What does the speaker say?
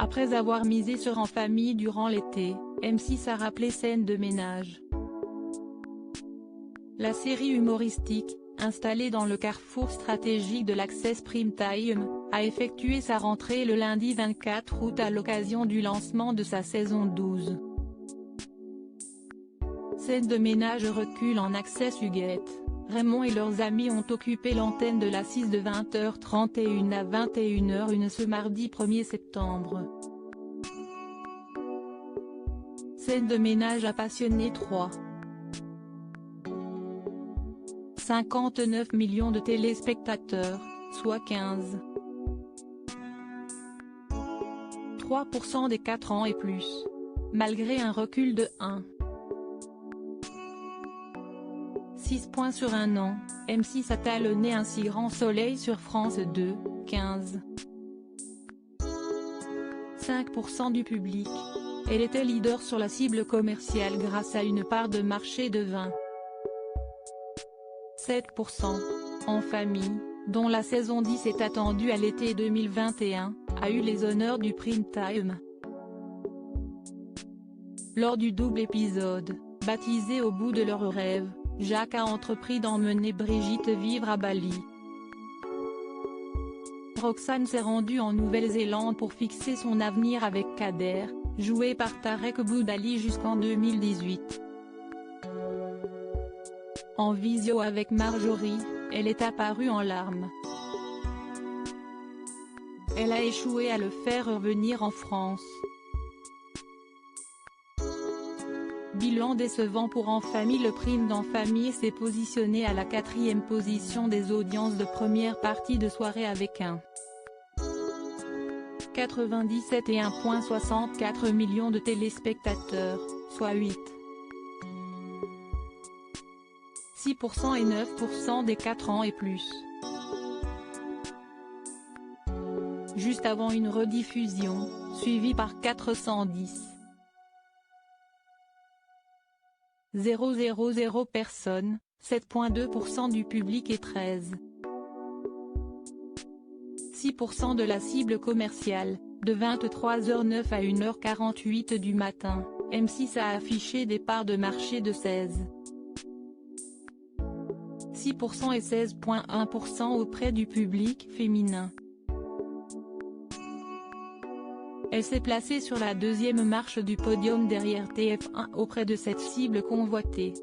Après avoir misé sur En Famille durant l'été, M6 a rappelé Scène de ménage. La série humoristique, installée dans le carrefour stratégique de l'Access Prime Time, a effectué sa rentrée le lundi 24 août à l'occasion du lancement de sa saison 12. Scène de ménage recule en Access Huguette. Raymond et leurs amis ont occupé l'antenne de la 6 de 20h31 à 21h01 ce mardi 1er septembre. Scène de ménage a passionné 59 millions de téléspectateurs, soit 15,3% des 4 ans et plus. Malgré un recul de 1,6 points sur un an, M6 a talonné un si grand soleil sur France 2, 15,5% du public. Elle était leader sur la cible commerciale grâce à une part de marché de 20,7%. En Famille, dont la saison 10 est attendue à l'été 2021, a eu les honneurs du prime time. Lors du double épisode, baptisé Au bout de leurs rêves, Jacques a entrepris d'emmener Brigitte vivre à Bali. Roxane s'est rendue en Nouvelle-Zélande pour fixer son avenir avec Kader, joué par Tarek Boudali jusqu'en 2018. En visio avec Marjorie, elle est apparue en larmes. Elle a échoué à le faire revenir en France. Bilan décevant pour En Famille. Le prime d'En Famille s'est positionné à la 4e position des audiences de première partie de soirée avec un 97,64 millions de téléspectateurs, soit 8,6% et 9% des 4 ans et plus. Juste avant une rediffusion, suivie par 410,000 personnes, 7,2% du public et 13,6% de la cible commerciale. De 23h09 à 1h48 du matin, M6 a affiché des parts de marché de 16,6% et 16,1% auprès du public féminin. Elle s'est placée sur la 2e marche du podium derrière TF1 auprès de cette cible convoitée.